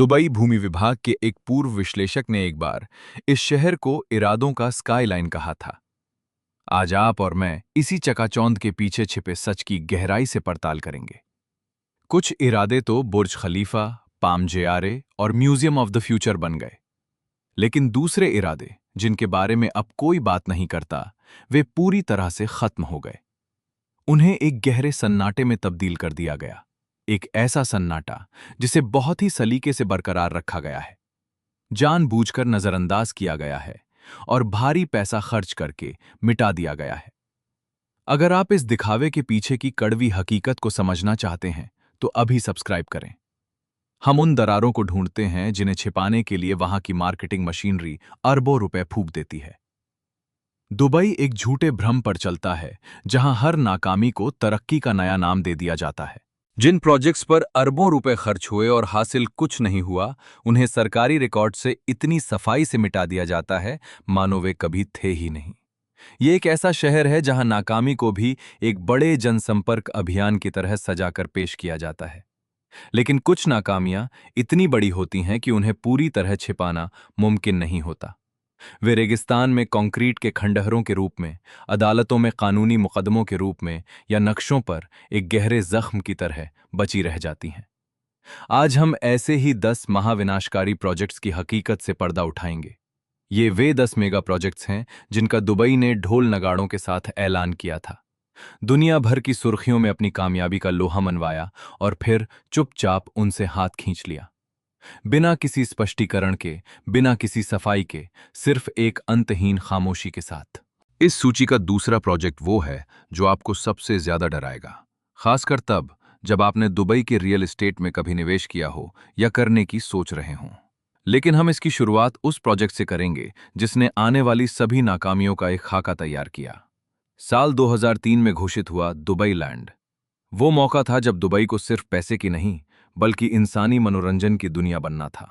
Dubai भूमि विभाग के एक पूर्व विश्लेषक ने एक बार इस शहर को इरादों का स्काईलाइन कहा था। आज आप और मैं इसी चकाचौंध के पीछे छिपे सच की गहराई से पड़ताल करेंगे। कुछ इरादे तो बुर्ज खलीफा, पाम जेआरे और म्यूजियम ऑफ द फ्यूचर बन गए, लेकिन दूसरे इरादे जिनके बारे में अब कोई बात नहीं करता, वे पूरी तरह से खत्म हो गए। उन्हें एक गहरे सन्नाटे में तब्दील कर दिया गया, एक ऐसा सन्नाटा जिसे बहुत ही सलीके से बरकरार रखा गया है, जानबूझकर नजरअंदाज किया गया है और भारी पैसा खर्च करके मिटा दिया गया है। अगर आप इस दिखावे के पीछे की कड़वी हकीकत को समझना चाहते हैं तो अभी सब्सक्राइब करें। हम उन दरारों को ढूंढते हैं जिन्हें छिपाने के लिए वहां की मार्केटिंग मशीनरी अरबों रुपए फूंक देती है। दुबई एक झूठे भ्रम पर चलता है जहां हर नाकामी को तरक्की का नया नाम दे दिया जाता है। जिन प्रोजेक्ट्स पर अरबों रुपए खर्च हुए और हासिल कुछ नहीं हुआ, उन्हें सरकारी रिकॉर्ड से इतनी सफाई से मिटा दिया जाता है मानो वे कभी थे ही नहीं। ये एक ऐसा शहर है जहां नाकामी को भी एक बड़े जनसंपर्क अभियान की तरह सजाकर पेश किया जाता है। लेकिन कुछ नाकामियां इतनी बड़ी होती हैं कि उन्हें पूरी तरह छिपाना मुमकिन नहीं होता। वे रेगिस्तान में कंक्रीट के खंडहरों के रूप में, अदालतों में कानूनी मुकदमों के रूप में या नक्शों पर एक गहरे जख्म की तरह बची रह जाती हैं। आज हम ऐसे ही 10 महाविनाशकारी प्रोजेक्ट्स की हकीकत से पर्दा उठाएंगे। ये वे 10 मेगा प्रोजेक्ट्स हैं जिनका दुबई ने ढोल नगाड़ों के साथ ऐलान किया था, दुनिया भर की सुर्खियों में अपनी कामयाबी का लोहा मनवाया और फिर चुपचाप उनसे हाथ खींच लिया, बिना किसी स्पष्टीकरण के, बिना किसी सफाई के, सिर्फ एक अंतहीन खामोशी के साथ। इस सूची का दूसरा प्रोजेक्ट वो है जो आपको सबसे ज्यादा डराएगा, खासकर तब जब आपने दुबई के रियल एस्टेट में कभी निवेश किया हो या करने की सोच रहे हों। लेकिन हम इसकी शुरुआत उस प्रोजेक्ट से करेंगे जिसने आने वाली सभी नाकामियों का एक खाका तैयार किया। साल 2003 में घोषित हुआ दुबई लैंड। वो मौका था जब दुबई को सिर्फ पैसे की नहीं बल्कि इंसानी मनोरंजन की दुनिया बनना था।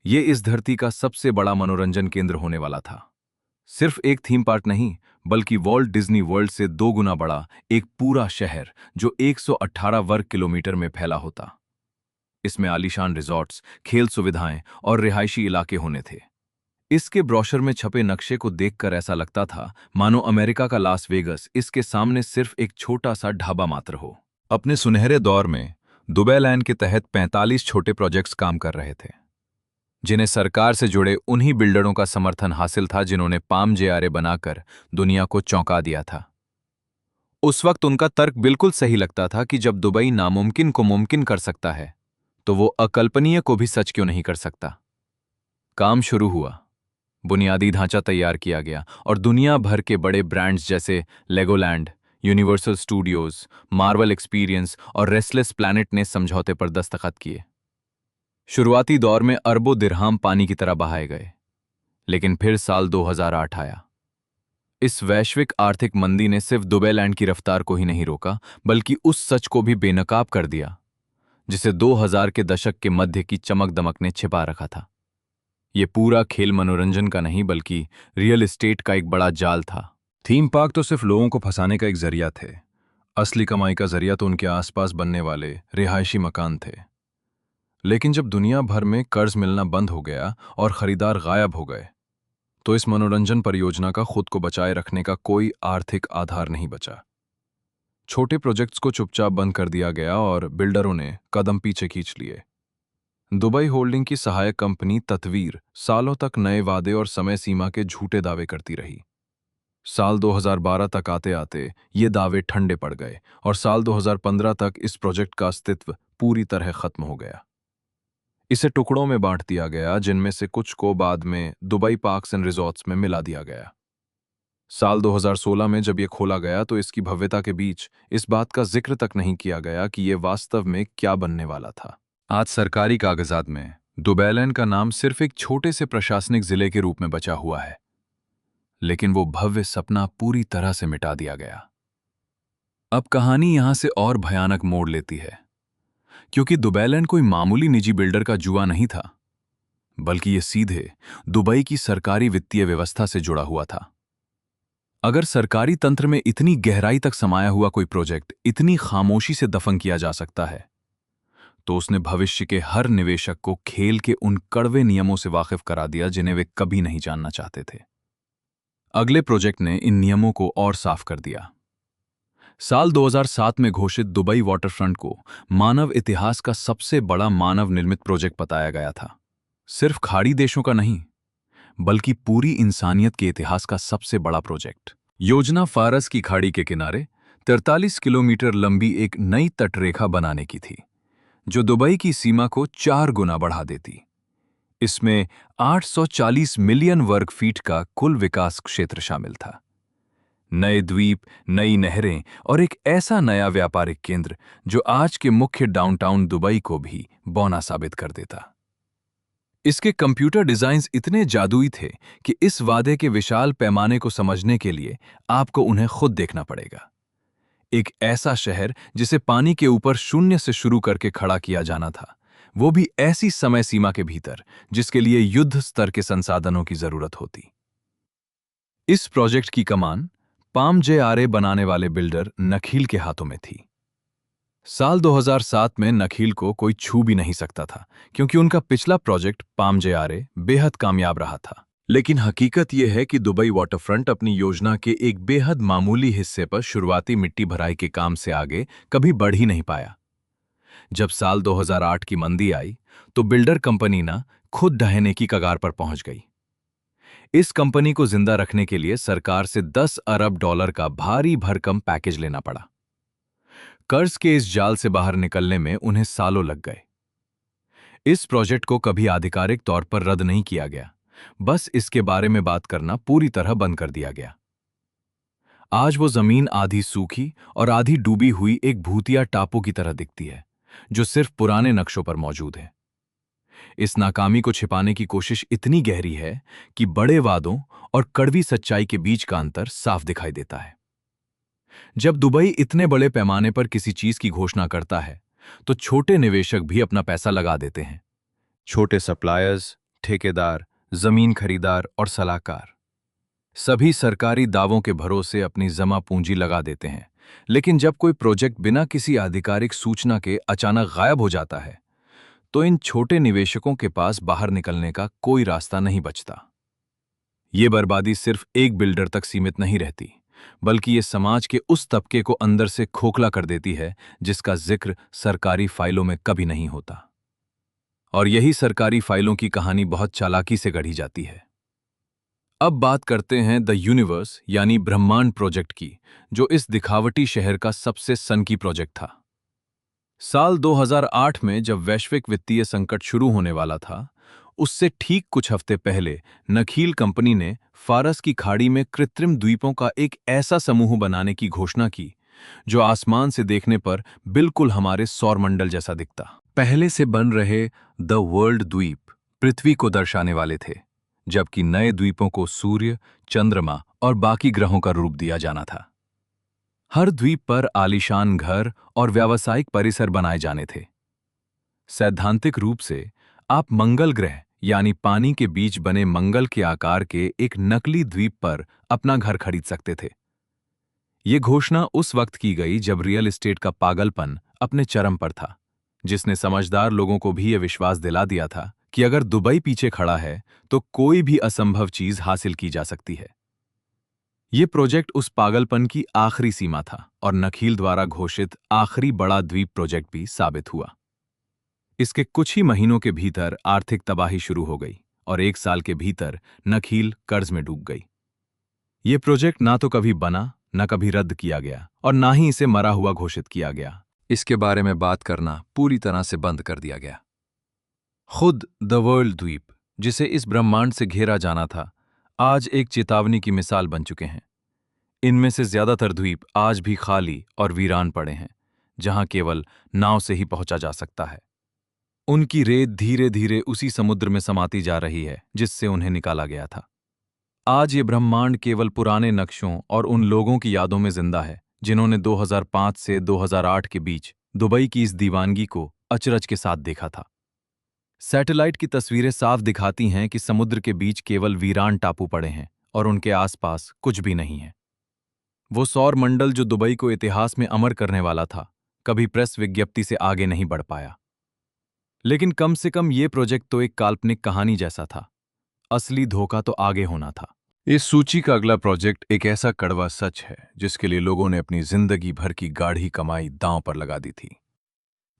ये इस धरती का सबसे बड़ा मनोरंजन केंद्र होने वाला था। सिर्फ एक थीम पार्क नहीं, बल्कि वॉल्ट डिज्नी वर्ल्ड से 2 गुना बड़ा एक पूरा शहर जो 118 वर्ग किलोमीटर में फैला होता। इसमें आलीशान रिजॉर्ट्स, खेल सुविधाएं और रिहायशी इलाके होने थे। इसके ब्रोशर में छपे नक्शे को देखकर ऐसा लगता था मानो अमेरिका का लास वेगस इसके सामने सिर्फ एक छोटा सा ढाबा मात्र हो। अपने सुनहरे दौर में दुबई लैंड के तहत 45 छोटे प्रोजेक्ट्स काम कर रहे थे, जिन्हें सरकार से जुड़े उन्हीं बिल्डरों का समर्थन हासिल था जिन्होंने पाम जेआरे बनाकर दुनिया को चौंका दिया था। उस वक्त उनका तर्क बिल्कुल सही लगता था कि जब दुबई नामुमकिन को मुमकिन कर सकता है तो वो अकल्पनीय को भी सच क्यों नहीं कर सकता। काम शुरू हुआ, बुनियादी ढांचा तैयार किया गया और दुनिया भर के बड़े ब्रांड्स जैसे Legoland, universal studios, Marvel experience और रेस्टलेस प्लैनेट ने समझौते पर दस्तखत किए। शुरुआती दौर में अरबों दिरहाम पानी की तरह बहाए गए, लेकिन फिर साल 2008 आया। इस वैश्विक आर्थिक मंदी ने सिर्फ दुबई लैंड की रफ्तार को ही नहीं रोका, बल्कि उस सच को भी बेनकाब कर दिया जिसे 2000 के दशक के मध्य की चमक दमक ने छिपा रखा था। ये पूरा खेल मनोरंजन का नहीं बल्कि रियल एस्टेट का एक बड़ा जाल था। थीम पार्क तो सिर्फ लोगों को फंसाने का एक जरिया थे, असली कमाई का जरिया तो उनके आसपास बनने वाले रिहायशी मकान थे। लेकिन जब दुनिया भर में कर्ज मिलना बंद हो गया और खरीदार गायब हो गए, तो इस मनोरंजन परियोजना का खुद को बचाए रखने का कोई आर्थिक आधार नहीं बचा। छोटे प्रोजेक्ट्स को चुपचाप बंद कर दिया गया और बिल्डरों ने कदम पीछे खींच लिए। दुबई होल्डिंग की सहायक कंपनी तत्वीर सालों तक नए वादे और समय सीमा के झूठे दावे करती रही। साल 2012 तक आते आते ये दावे ठंडे पड़ गए और साल 2015 तक इस प्रोजेक्ट का अस्तित्व पूरी तरह खत्म हो गया। इसे टुकड़ों में बांट दिया गया, जिनमें से कुछ को बाद में दुबई पार्क्स एंड रिजॉर्ट्स में मिला दिया गया। साल 2016 में जब ये खोला गया तो इसकी भव्यता के बीच इस बात का जिक्र तक नहीं किया गया कि ये वास्तव में क्या बनने वाला था। आज सरकारी कागजात में दुबई लैंड का नाम सिर्फ एक छोटे से प्रशासनिक जिले के रूप में बचा हुआ है, लेकिन वो भव्य सपना पूरी तरह से मिटा दिया गया। अब कहानी यहां से और भयानक मोड़ लेती है, क्योंकि दुबई लैंड कोई मामूली निजी बिल्डर का जुआ नहीं था, बल्कि ये सीधे दुबई की सरकारी वित्तीय व्यवस्था से जुड़ा हुआ था। अगर सरकारी तंत्र में इतनी गहराई तक समाया हुआ कोई प्रोजेक्ट इतनी खामोशी से दफन किया जा सकता है, तो उसने भविष्य के हर निवेशक को खेल के उन कड़वे नियमों से वाकिफ करा दिया जिन्हें वे कभी नहीं जानना चाहते थे। अगले प्रोजेक्ट ने इन नियमों को और साफ कर दिया। साल 2007 में घोषित दुबई वाटरफ्रंट को मानव इतिहास का सबसे बड़ा मानव निर्मित प्रोजेक्ट बताया गया था। सिर्फ खाड़ी देशों का नहीं, बल्कि पूरी इंसानियत के इतिहास का सबसे बड़ा प्रोजेक्ट। योजना फारस की खाड़ी के किनारे 43 किलोमीटर लंबी एक नई तटरेखा बनाने की थी, जो दुबई की सीमा को 4 गुना बढ़ा देती। इसमें 840 मिलियन वर्ग फीट का कुल विकास क्षेत्र शामिल था। नए द्वीप, नई नहरें और एक ऐसा नया व्यापारिक केंद्र जो आज के मुख्य डाउनटाउन दुबई को भी बौना साबित कर देता। इसके कंप्यूटर डिजाइन्स इतने जादुई थे कि इस वादे के विशाल पैमाने को समझने के लिए आपको उन्हें खुद देखना पड़ेगा। एक ऐसा शहर जिसे पानी के ऊपर शून्य से शुरू करके खड़ा किया जाना था, वो भी ऐसी समय सीमा के भीतर जिसके लिए युद्ध स्तर के संसाधनों की जरूरत होती। इस प्रोजेक्ट की कमान पाम जे बनाने वाले बिल्डर नखील के हाथों में थी। साल 2007 में नखील को कोई छू भी नहीं सकता था, क्योंकि उनका पिछला प्रोजेक्ट पाम जे बेहद कामयाब रहा था। लेकिन हकीकत यह है कि दुबई वाटरफ्रंट अपनी योजना के एक बेहद मामूली हिस्से पर शुरुआती मिट्टी भराई के काम से आगे कभी बढ़ ही नहीं पाया। जब साल 2008 की मंदी आई, तो बिल्डर कंपनी ना खुद ढहने की कगार पर पहुंच गई। इस कंपनी को जिंदा रखने के लिए सरकार से 10 अरब डॉलर का भारी भरकम पैकेज लेना पड़ा। कर्ज के इस जाल से बाहर निकलने में उन्हें सालों लग गए। इस प्रोजेक्ट को कभी आधिकारिक तौर पर रद्द नहीं किया गया, बस इसके बारे में बात करना पूरी तरह बंद कर दिया गया। आज वो जमीन आधी सूखी और आधी डूबी हुई एक भूतिया टापू की तरह दिखती है, जो सिर्फ पुराने नक्शों पर मौजूद है। इस नाकामी को छिपाने की कोशिश इतनी गहरी है कि बड़े वादों और कड़वी सच्चाई के बीच का अंतर साफ दिखाई देता है। जब दुबई इतने बड़े पैमाने पर किसी चीज की घोषणा करता है, तो छोटे निवेशक भी अपना पैसा लगा देते हैं। छोटे सप्लायर्स, ठेकेदार, जमीन खरीदार और सलाहकार सभी सरकारी दावों के भरोसे अपनी जमा पूंजी लगा देते हैं। लेकिन जब कोई प्रोजेक्ट बिना किसी आधिकारिक सूचना के अचानक गायब हो जाता है, तो इन छोटे निवेशकों के पास बाहर निकलने का कोई रास्ता नहीं बचता। ये बर्बादी सिर्फ एक बिल्डर तक सीमित नहीं रहती, बल्कि ये समाज के उस तबके को अंदर से खोखला कर देती है जिसका जिक्र सरकारी फाइलों में कभी नहीं होता। और यही सरकारी फाइलों की कहानी बहुत चालाकी से गढ़ी जाती है। अब बात करते हैं द यूनिवर्स यानी ब्रह्मांड प्रोजेक्ट की, जो इस दिखावटी शहर का सबसे सनकी प्रोजेक्ट था। साल 2008 में जब वैश्विक वित्तीय संकट शुरू होने वाला था, उससे ठीक कुछ हफ्ते पहले नखील कंपनी ने फारस की खाड़ी में कृत्रिम द्वीपों का एक ऐसा समूह बनाने की घोषणा की जो आसमान से देखने पर बिल्कुल हमारे सौरमंडल जैसा दिखता। पहले से बन रहे द वर्ल्ड द्वीप पृथ्वी को दर्शाने वाले थे, जबकि नए द्वीपों को सूर्य, चंद्रमा और बाकी ग्रहों का रूप दिया जाना था। हर द्वीप पर आलीशान घर और व्यावसायिक परिसर बनाए जाने थे। सैद्धांतिक रूप से आप मंगल ग्रह यानी पानी के बीच बने मंगल के आकार के एक नकली द्वीप पर अपना घर खरीद सकते थे। ये घोषणा उस वक्त की गई जब रियल एस्टेट का पागलपन अपने चरम पर था, जिसने समझदार लोगों को भी यह विश्वास दिला दिया था कि अगर दुबई पीछे खड़ा है तो कोई भी असंभव चीज हासिल की जा सकती है। ये प्रोजेक्ट उस पागलपन की आखिरी सीमा था और नखील द्वारा घोषित आखिरी बड़ा द्वीप प्रोजेक्ट भी साबित हुआ। इसके कुछ ही महीनों के भीतर आर्थिक तबाही शुरू हो गई और 1 साल के भीतर नखील कर्ज में डूब गई। ये प्रोजेक्ट ना तो कभी बना, ना कभी रद्द किया गया और ना ही इसे मरा हुआ घोषित किया गया। इसके बारे में बात करना पूरी तरह से बंद कर दिया गया। खुद द वर्ल्ड द्वीप, जिसे इस ब्रह्मांड से घेरा जाना था, आज एक चेतावनी की मिसाल बन चुके हैं। इनमें से ज्यादातर द्वीप आज भी खाली और वीरान पड़े हैं, जहां केवल नाव से ही पहुंचा जा सकता है। उनकी रेत धीरे धीरे उसी समुद्र में समाती जा रही है जिससे उन्हें निकाला गया था। आज ये ब्रह्मांड केवल पुराने नक्शों और उन लोगों की यादों में जिंदा है जिन्होंने 2005 से 2008 के बीच दुबई की इस दीवानगी को अचरज के साथ देखा था। सैटेलाइट की तस्वीरें साफ दिखाती हैं कि समुद्र के बीच केवल वीरान टापू पड़े हैं और उनके आसपास कुछ भी नहीं है। वो सौर मंडल जो दुबई को इतिहास में अमर करने वाला था, कभी प्रेस विज्ञप्ति से आगे नहीं बढ़ पाया। लेकिन कम से कम ये प्रोजेक्ट तो एक काल्पनिक कहानी जैसा था। असली धोखा तो आगे होना था। इस सूची का अगला प्रोजेक्ट एक ऐसा कड़वा सच है जिसके लिए लोगों ने अपनी जिंदगी भर की गाढ़ी कमाई दांव पर लगा दी थी।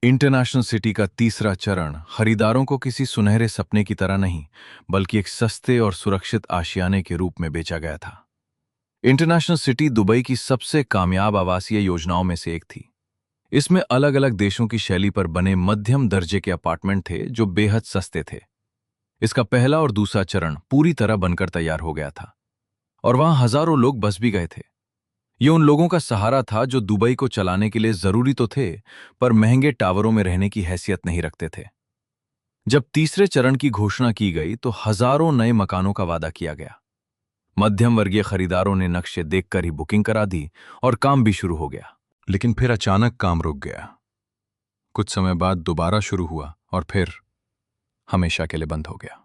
इंटरनेशनल सिटी का तीसरा चरण खरीदारों को किसी सुनहरे सपने की तरह नहीं, बल्कि एक सस्ते और सुरक्षित आशियाने के रूप में बेचा गया था। इंटरनेशनल सिटी दुबई की सबसे कामयाब आवासीय योजनाओं में से एक थी। इसमें अलग अलग देशों की शैली पर बने मध्यम दर्जे के अपार्टमेंट थे जो बेहद सस्ते थे। इसका पहला और दूसरा चरण पूरी तरह बनकर तैयार हो गया था और वहां हजारों लोग बस भी गए थे। ये उन लोगों का सहारा था जो दुबई को चलाने के लिए जरूरी तो थे, पर महंगे टावरों में रहने की हैसियत नहीं रखते थे। जब तीसरे चरण की घोषणा की गई तो हजारों नए मकानों का वादा किया गया। मध्यम वर्गीय खरीदारों ने नक्शे देखकर ही बुकिंग करा दी और काम भी शुरू हो गया। लेकिन फिर अचानक काम रुक गया। कुछ समय बाद दोबारा शुरू हुआ और फिर हमेशा के लिए बंद हो गया।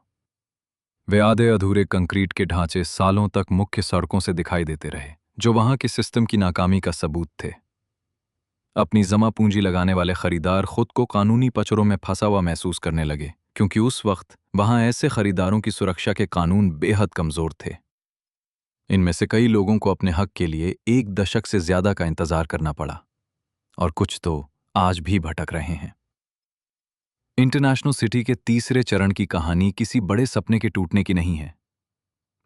वे आधे अधूरे कंक्रीट के ढांचे सालों तक मुख्य सड़कों से दिखाई देते रहे, जो वहां के सिस्टम की नाकामी का सबूत थे। अपनी जमा पूंजी लगाने वाले खरीदार खुद को कानूनी पचड़ों में फंसा हुआ महसूस करने लगे, क्योंकि उस वक्त वहां ऐसे खरीदारों की सुरक्षा के कानून बेहद कमजोर थे। इनमें से कई लोगों को अपने हक के लिए 1 दशक से ज्यादा का इंतजार करना पड़ा और कुछ तो आज भी भटक रहे हैं। इंटरनेशनल सिटी के तीसरे चरण की कहानी किसी बड़े सपने के टूटने की नहीं है।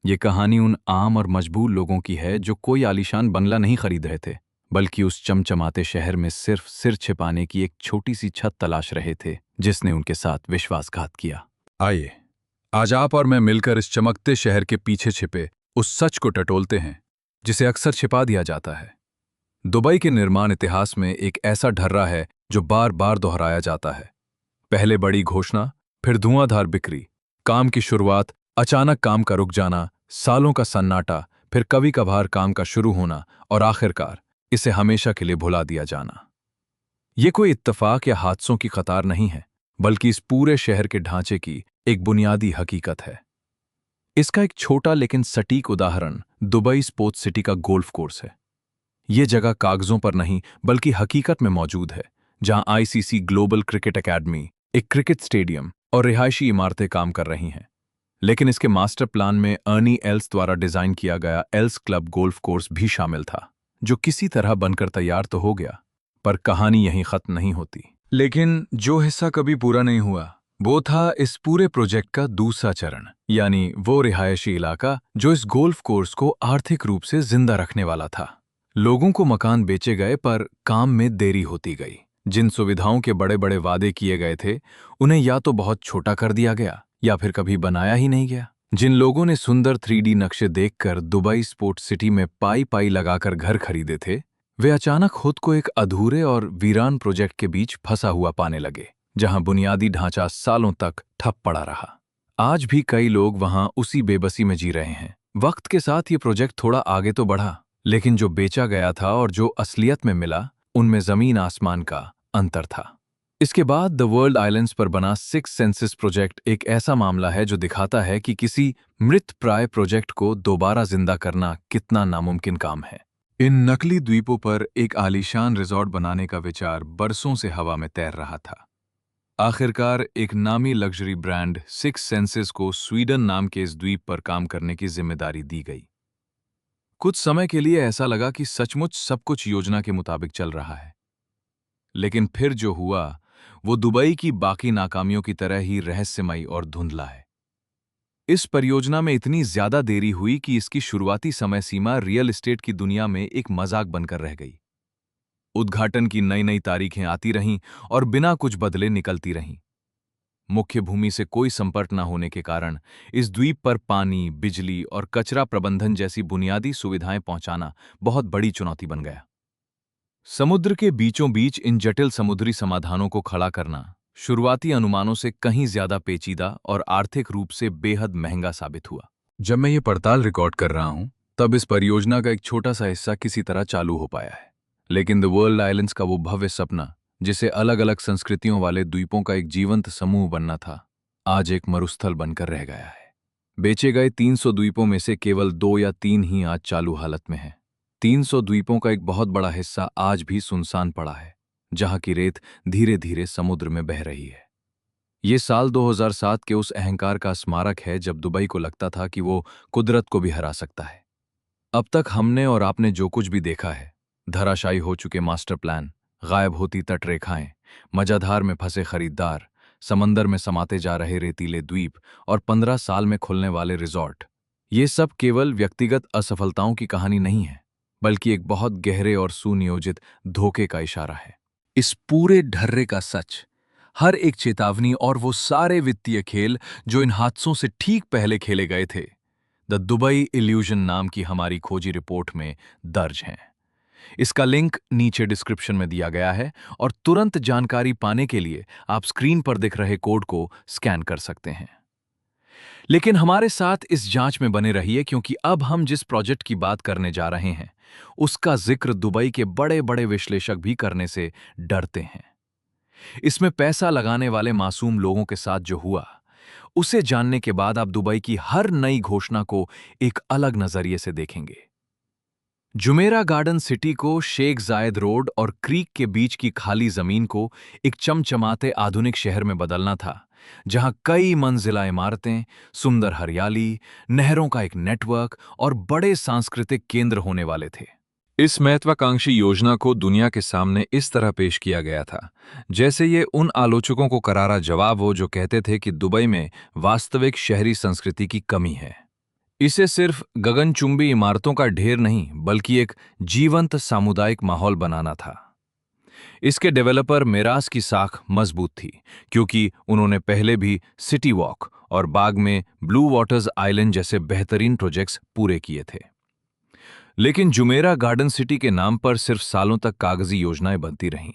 ये कहानी उन आम और मजबूर लोगों की है जो कोई आलीशान बंगला नहीं खरीद रहे थे, बल्कि उस चमचमाते शहर में सिर्फ सिर छिपाने की एक छोटी सी छत तलाश रहे थे जिसने उनके साथ विश्वासघात किया। आइए, आज आप और मैं मिलकर इस चमकते शहर के पीछे छिपे उस सच को टटोलते हैं जिसे अक्सर छिपा दिया जाता है। दुबई के निर्माण इतिहास में एक ऐसा ढर्रा है जो बार बार दोहराया जाता है। पहले बड़ी घोषणा, फिर धुआंधार बिक्री, काम की शुरुआत, अचानक काम का रुक जाना, सालों का सन्नाटा, फिर कभी कभार काम का शुरू होना और आखिरकार इसे हमेशा के लिए भुला दिया जाना। ये कोई इत्तेफाक या हादसों की कतार नहीं है, बल्कि इस पूरे शहर के ढांचे की एक बुनियादी हकीकत है। इसका एक छोटा लेकिन सटीक उदाहरण दुबई स्पोर्ट्स सिटी का गोल्फ कोर्स है। ये जगह कागजों पर नहीं बल्कि हकीकत में मौजूद है, जहां आईसीसी ग्लोबल क्रिकेट एकेडमी, एक क्रिकेट स्टेडियम और रिहायशी इमारतें काम कर रही हैं। लेकिन इसके मास्टर प्लान में अर्नी एल्स द्वारा डिजाइन किया गया एल्स क्लब गोल्फ कोर्स भी शामिल था, जो किसी तरह बनकर तैयार तो हो गया, पर कहानी यहीं खत्म नहीं होती। लेकिन जो हिस्सा कभी पूरा नहीं हुआ वो था इस पूरे प्रोजेक्ट का दूसरा चरण, यानी वो रिहायशी इलाका जो इस गोल्फ कोर्स को आर्थिक रूप से जिंदा रखने वाला था। लोगों को मकान बेचे गए पर काम में देरी होती गई। जिन सुविधाओं के बड़े बड़े वादे किए गए थे उन्हें या तो बहुत छोटा कर दिया गया या फिर कभी बनाया ही नहीं गया। जिन लोगों ने सुंदर 3D नक्शे देखकर दुबई स्पोर्ट्स सिटी में पाई पाई लगाकर घर खरीदे थे, वे अचानक खुद को एक अधूरे और वीरान प्रोजेक्ट के बीच फंसा हुआ पाने लगे, जहां बुनियादी ढांचा सालों तक ठप पड़ा रहा। आज भी कई लोग वहां उसी बेबसी में जी रहे हैं। वक्त के साथ ये प्रोजेक्ट थोड़ा आगे तो बढ़ा, लेकिन जो बेचा गया था और जो असलियत में मिला, उनमें जमीन आसमान का अंतर था। इसके बाद द वर्ल्ड आइलैंड्स पर बना 6 सेंसेस प्रोजेक्ट एक ऐसा मामला है जो दिखाता है कि किसी मृत प्राय प्रोजेक्ट को दोबारा जिंदा करना कितना नामुमकिन काम है। इन नकली द्वीपों पर एक आलीशान रिजॉर्ट बनाने का विचार बरसों से हवा में तैर रहा था। आखिरकार एक नामी लग्जरी ब्रांड 6 सेंसेस को स्वीडन नाम के इस द्वीप पर काम करने की जिम्मेदारी दी गई। कुछ समय के लिए ऐसा लगा कि सचमुच सब कुछ योजना के मुताबिक चल रहा है, लेकिन फिर जो हुआ वो दुबई की बाकी नाकामियों की तरह ही रहस्यमयी और धुंधला है। इस परियोजना में इतनी ज्यादा देरी हुई कि इसकी शुरुआती समय सीमा रियल एस्टेट की दुनिया में एक मजाक बनकर रह गई। उद्घाटन की नई नई तारीखें आती रहीं और बिना कुछ बदले निकलती रहीं। मुख्य भूमि से कोई संपर्क न होने के कारण इस द्वीप पर पानी, बिजली और कचरा प्रबंधन जैसी बुनियादी सुविधाएं पहुंचाना बहुत बड़ी चुनौती बन गया। समुद्र के बीचों बीच इन जटिल समुद्री समाधानों को खड़ा करना शुरुआती अनुमानों से कहीं ज्यादा पेचीदा और आर्थिक रूप से बेहद महंगा साबित हुआ। जब मैं ये पड़ताल रिकॉर्ड कर रहा हूं, तब इस परियोजना का एक छोटा सा हिस्सा किसी तरह चालू हो पाया है, लेकिन द वर्ल्ड आइलैंड्स का वो भव्य सपना, जिसे अलग अलग संस्कृतियों वाले द्वीपों का एक जीवंत समूह बनना था, आज एक मरुस्थल बनकर रह गया है। बेचे गए 300 द्वीपों में से केवल 2 या 3 ही आज चालू हालत में हैं। 300 द्वीपों का एक बहुत बड़ा हिस्सा आज भी सुनसान पड़ा है, जहां की रेत धीरे धीरे समुद्र में बह रही है। ये साल 2007 के उस अहंकार का स्मारक है जब दुबई को लगता था कि वो कुदरत को भी हरा सकता है। अब तक हमने और आपने जो कुछ भी देखा है, धराशायी हो चुके मास्टर प्लान, गायब होती तटरेखाएं, मजाधार में फंसे खरीदार, समंदर में समाते जा रहे रेतीले द्वीप और 15 साल में खुलने वाले रिजॉर्ट, ये सब केवल व्यक्तिगत असफलताओं की कहानी नहीं है, बल्कि एक बहुत गहरे और सुनियोजित धोखे का इशारा है। इस पूरे ढर्रे का सच, हर एक चेतावनी और वो सारे वित्तीय खेल जो इन हादसों से ठीक पहले खेले गए थे, द दुबई इल्यूजन नाम की हमारी खोजी रिपोर्ट में दर्ज हैं। इसका लिंक नीचे डिस्क्रिप्शन में दिया गया है और तुरंत जानकारी पाने के लिए आप स्क्रीन पर दिख रहे कोड को स्कैन कर सकते हैं। लेकिन हमारे साथ इस जांच में बने रहिए, क्योंकि अब हम जिस प्रोजेक्ट की बात करने जा रहे हैं उसका जिक्र दुबई के बड़े बड़े विश्लेषक भी करने से डरते हैं। इसमें पैसा लगाने वाले मासूम लोगों के साथ जो हुआ, उसे जानने के बाद आप दुबई की हर नई घोषणा को एक अलग नजरिए से देखेंगे। जुमेरा गार्डन सिटी को शेख जायद रोड और क्रीक के बीच की खाली जमीन को एक चमचमाते आधुनिक शहर में बदलना था, जहां कई मंजिला इमारतें, सुंदर हरियाली, नहरों का एक नेटवर्क और बड़े सांस्कृतिक केंद्र होने वाले थे। इस महत्वाकांक्षी योजना को दुनिया के सामने इस तरह पेश किया गया था जैसे ये उन आलोचकों को करारा जवाब हो जो कहते थे कि दुबई में वास्तविक शहरी संस्कृति की कमी है। इसे सिर्फ गगनचुंबी इमारतों का ढेर नहीं, बल्कि एक जीवंत सामुदायिक माहौल बनाना था। इसके डेवलपर मेरास की साख मजबूत थी, क्योंकि उन्होंने पहले भी सिटी वॉक और बाग में ब्लू वाटर्स आइलैंड जैसे बेहतरीन प्रोजेक्ट्स पूरे किए थे। लेकिन जुमेरा गार्डन सिटी के नाम पर सिर्फ सालों तक कागजी योजनाएं बनती रहीं,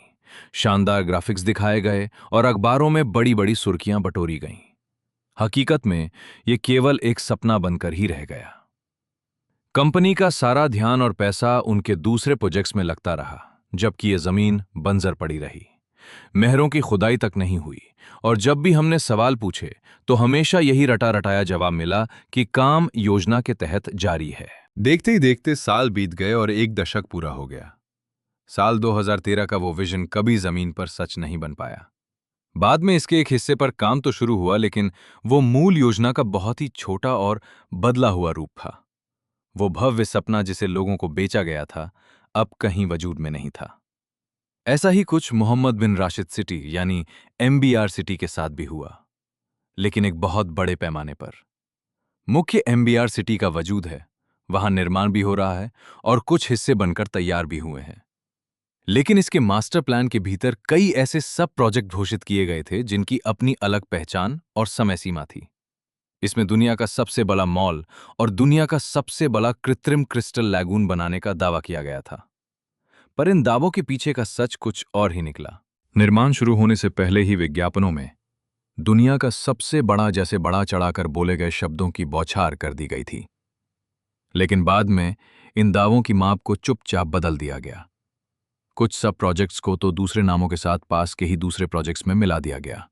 शानदार ग्राफिक्स दिखाए गए और अखबारों में बड़ी बड़ी सुर्खियां बटोरी गईं। हकीकत में ये केवल एक सपना बनकर ही रह गया। कंपनी का सारा ध्यान और पैसा उनके दूसरे प्रोजेक्ट्स में लगता रहा, जबकि ये जमीन बंजर पड़ी रही। नहरों की खुदाई तक नहीं हुई, और जब भी हमने सवाल पूछे तो हमेशा यही रटा रटाया जवाब मिला कि काम योजना के तहत जारी है। देखते ही देखते साल बीत गए और एक दशक पूरा हो गया। साल 2013 का वो विजन कभी जमीन पर सच नहीं बन पाया। बाद में इसके एक हिस्से पर काम तो शुरू हुआ, लेकिन वो मूल योजना का बहुत ही छोटा और बदला हुआ रूप था। वो भव्य सपना जिसे लोगों को बेचा गया था, अब कहीं वजूद में नहीं था। ऐसा ही कुछ मोहम्मद बिन राशिद सिटी यानी एमबीआर सिटी के साथ भी हुआ, लेकिन एक बहुत बड़े पैमाने पर। मुख्य एमबीआर सिटी का वजूद है, वहां निर्माण भी हो रहा है और कुछ हिस्से बनकर तैयार भी हुए हैं। लेकिन इसके मास्टर प्लान के भीतर कई ऐसे सब प्रोजेक्ट घोषित किए गए थे जिनकी अपनी अलग पहचान और समय सीमा थी। इसमें दुनिया का सबसे बड़ा मॉल और दुनिया का सबसे बड़ा कृत्रिम क्रिस्टल लैगून बनाने का दावा किया गया था। पर इन दावों के पीछे का सच कुछ और ही निकला। निर्माण शुरू होने से पहले ही विज्ञापनों में दुनिया का सबसे बड़ा जैसे बड़ा चढ़ाकर बोले गए शब्दों की बौछार कर दी गई थी। लेकिन बाद में इन दावों की माप को चुपचाप बदल दिया गया। कुछ सब प्रोजेक्ट्स को तो दूसरे नामों के साथ पास के ही दूसरे प्रोजेक्ट्स में मिला दिया गया।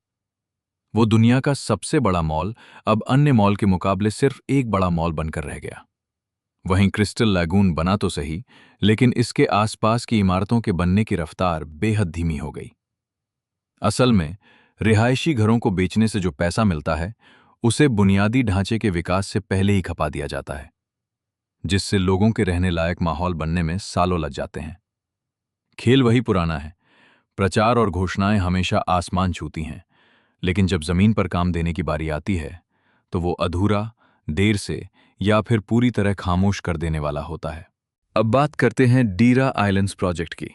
वो दुनिया का सबसे बड़ा मॉल अब अन्य मॉल के मुकाबले सिर्फ एक बड़ा मॉल बनकर रह गया। वहीं क्रिस्टल लैगून बना तो सही, लेकिन इसके आसपास की इमारतों के बनने की रफ्तार बेहद धीमी हो गई। असल में रिहायशी घरों को बेचने से जो पैसा मिलता है, उसे बुनियादी ढांचे के विकास से पहले ही खपा दिया जाता है, जिससे लोगों के रहने लायक माहौल बनने में सालों लग जाते हैं। खेल वही पुराना है, प्रचार और घोषणाएं हमेशा आसमान छूती हैं, लेकिन जब जमीन पर काम देने की बारी आती है तो वो अधूरा, देर से या फिर पूरी तरह खामोश कर देने वाला होता है। अब बात करते हैं डीरा आइलैंड्स प्रोजेक्ट की,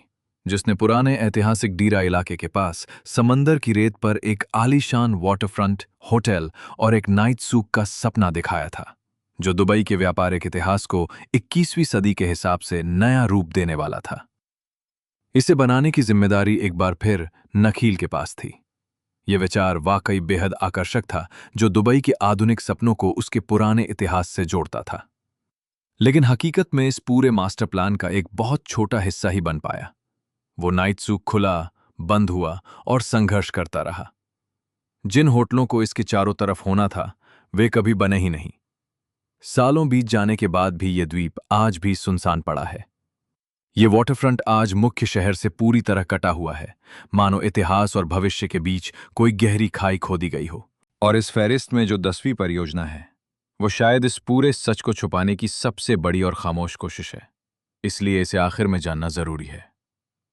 जिसने पुराने ऐतिहासिक डीरा इलाके के पास समंदर की रेत पर एक आलीशान वाटरफ्रंट होटल और एक नाइट सूक का सपना दिखाया था, जो दुबई के व्यापारिक इतिहास को 21वीं सदी के हिसाब से नया रूप देने वाला था। इसे बनाने की जिम्मेदारी एक बार फिर नखील के पास थी। यह विचार वाकई बेहद आकर्षक था, जो दुबई के आधुनिक सपनों को उसके पुराने इतिहास से जोड़ता था। लेकिन हकीकत में इस पूरे मास्टर प्लान का एक बहुत छोटा हिस्सा ही बन पाया। वो नाइट सूक खुला, बंद हुआ और संघर्ष करता रहा। जिन होटलों को इसके चारों तरफ होना था, वे कभी बने ही नहीं। सालों बीत जाने के बाद भी यह द्वीप आज भी सुनसान पड़ा है। ये वाटरफ्रंट आज मुख्य शहर से पूरी तरह कटा हुआ है, मानो इतिहास और भविष्य के बीच कोई गहरी खाई खोदी गई हो। और इस फहरिस्त में जो 10वीं परियोजना है, वो शायद इस पूरे सच को छुपाने की सबसे बड़ी और खामोश कोशिश है। इसलिए इसे आखिर में जानना जरूरी है।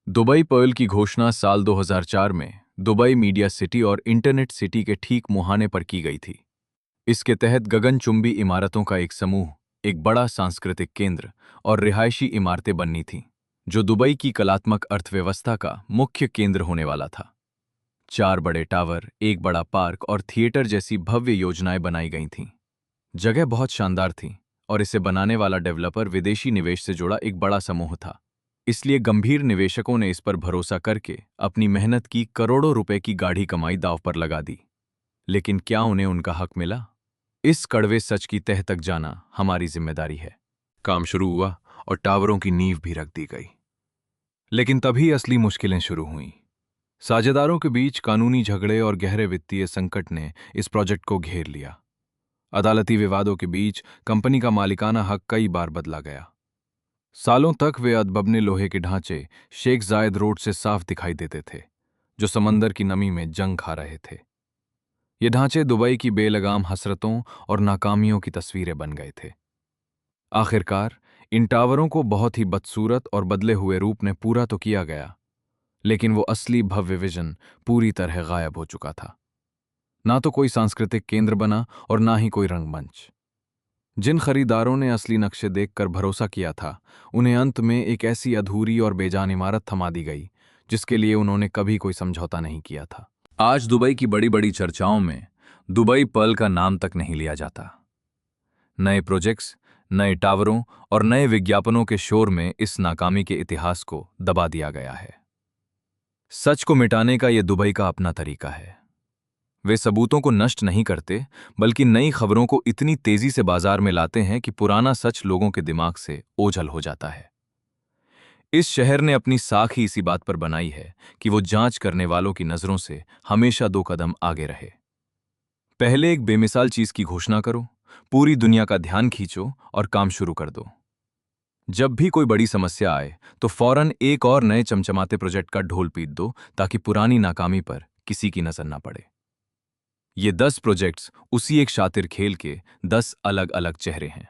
दुबई पर्ल की घोषणा साल 2004 में दुबई मीडिया सिटी और इंटरनेट सिटी के ठीक मुहाने पर की गई थी। इसके तहत गगनचुंबी इमारतों का एक समूह, एक बड़ा सांस्कृतिक केंद्र और रिहायशी इमारतें बननी थीं, जो दुबई की कलात्मक अर्थव्यवस्था का मुख्य केंद्र होने वाला था। 4 बड़े टावर, एक बड़ा पार्क और थिएटर जैसी भव्य योजनाएं बनाई गई थीं। जगह बहुत शानदार थी और इसे बनाने वाला डेवलपर विदेशी निवेश से जुड़ा एक बड़ा समूह था। इसलिए गंभीर निवेशकों ने इस पर भरोसा करके अपनी मेहनत की करोड़ों रुपए की गाढ़ी कमाई दांव पर लगा दी। लेकिन क्या उन्हें उनका हक मिला? इस कड़वे सच की तह तक जाना हमारी जिम्मेदारी है। काम शुरू हुआ और टावरों की नींव भी रख दी गई। लेकिन तभी असली मुश्किलें शुरू हुईं। साझेदारों के बीच कानूनी झगड़े और गहरे वित्तीय संकट ने इस प्रोजेक्ट को घेर लिया। अदालती विवादों के बीच कंपनी का मालिकाना हक कई बार बदला गया। सालों तक वे अदबबने लोहे के ढांचे शेख जायद रोड से साफ दिखाई देते थे, जो समंदर की नमी में जंग खा रहे थे। ये ढांचे दुबई की बेलगाम हसरतों और नाकामियों की तस्वीरें बन गए थे। आखिरकार इन टावरों को बहुत ही बदसूरत और बदले हुए रूप में पूरा तो किया गया, लेकिन वो असली भव्य विजन पूरी तरह गायब हो चुका था। ना तो कोई सांस्कृतिक केंद्र बना और ना ही कोई रंगमंच। जिन खरीदारों ने असली नक्शे देखकर भरोसा किया था, उन्हें अंत में एक ऐसी अधूरी और बेजान इमारत थमा दी गई, जिसके लिए उन्होंने कभी कोई समझौता नहीं किया था। आज दुबई की बड़ी बड़ी चर्चाओं में दुबई पर्ल का नाम तक नहीं लिया जाता। नए प्रोजेक्ट्स, नए टावरों और नए विज्ञापनों के शोर में इस नाकामी के इतिहास को दबा दिया गया है। सच को मिटाने का यह दुबई का अपना तरीका है। वे सबूतों को नष्ट नहीं करते, बल्कि नई खबरों को इतनी तेजी से बाजार में लाते हैं कि पुराना सच लोगों के दिमाग से ओझल हो जाता है। इस शहर ने अपनी साख ही इसी बात पर बनाई है कि वो जांच करने वालों की नजरों से हमेशा 2 कदम आगे रहे। पहले एक बेमिसाल चीज की घोषणा करो, पूरी दुनिया का ध्यान खींचो और काम शुरू कर दो। जब भी कोई बड़ी समस्या आए तो फौरन एक और नए चमचमाते प्रोजेक्ट का ढोल पीट दो, ताकि पुरानी नाकामी पर किसी की नजर ना पड़े। ये 10 प्रोजेक्ट्स उसी एक शातिर खेल के 10 अलग अलग चेहरे हैं,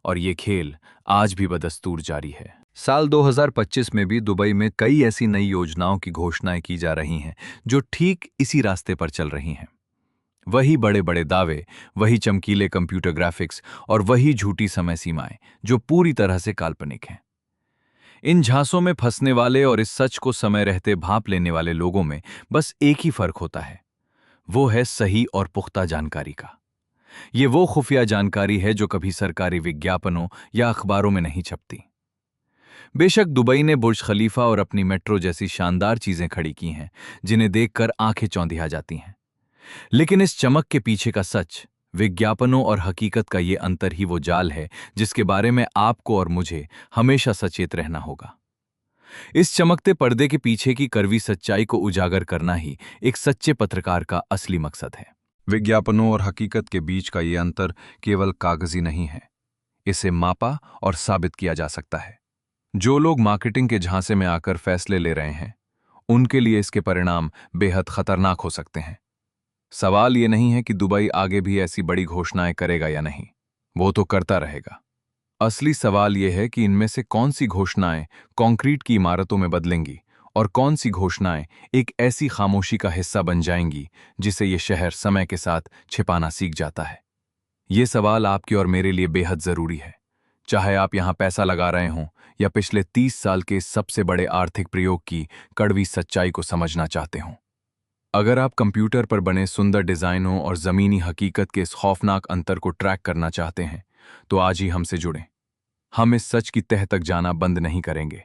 और ये खेल आज भी बदस्तूर जारी है। साल 2025 में भी दुबई में कई ऐसी नई योजनाओं की घोषणाएं की जा रही हैं, जो ठीक इसी रास्ते पर चल रही हैं। वही बड़े बड़े दावे, वही चमकीले कंप्यूटर ग्राफिक्स और वही झूठी समय सीमाएं, जो पूरी तरह से काल्पनिक हैं। इन झांसों में फंसने वाले और इस सच को समय रहते भांप लेने वाले लोगों में बस एक ही फर्क होता है, वो है सही और पुख्ता जानकारी का। ये वो खुफिया जानकारी है जो कभी सरकारी विज्ञापनों या अखबारों में नहीं छपती। बेशक दुबई ने बुर्ज खलीफा और अपनी मेट्रो जैसी शानदार चीजें खड़ी की हैं, जिन्हें देखकर आंखें चौंधिया जाती हैं। लेकिन इस चमक के पीछे का सच, विज्ञापनों और हकीकत का ये अंतर ही वो जाल है जिसके बारे में आपको और मुझे हमेशा सचेत रहना होगा। इस चमकते पर्दे के पीछे की कड़वी सच्चाई को उजागर करना ही एक सच्चे पत्रकार का असली मकसद है। विज्ञापनों और हकीकत के बीच का ये अंतर केवल कागजी नहीं है, इसे मापा और साबित किया जा सकता है। जो लोग मार्केटिंग के झांसे में आकर फैसले ले रहे हैं, उनके लिए इसके परिणाम बेहद खतरनाक हो सकते हैं। सवाल ये नहीं है कि दुबई आगे भी ऐसी बड़ी घोषणाएं करेगा या नहीं, वो तो करता रहेगा। असली सवाल यह है कि इनमें से कौन सी घोषणाएं कंक्रीट की इमारतों में बदलेंगी और कौन सी घोषणाएं एक ऐसी खामोशी का हिस्सा बन जाएंगी जिसे ये शहर समय के साथ छिपाना सीख जाता है। ये सवाल आपके और मेरे लिए बेहद जरूरी है, चाहे आप यहां पैसा लगा रहे हों या पिछले 30 साल के इस सबसे बड़े आर्थिक प्रयोग की कड़वी सच्चाई को समझना चाहते हों। अगर आप कंप्यूटर पर बने सुंदर डिजाइनों और जमीनी हकीकत के इस खौफनाक अंतर को ट्रैक करना चाहते हैं, तो आज ही हमसे जुड़ें। हम इस सच की तह तक जाना बंद नहीं करेंगे।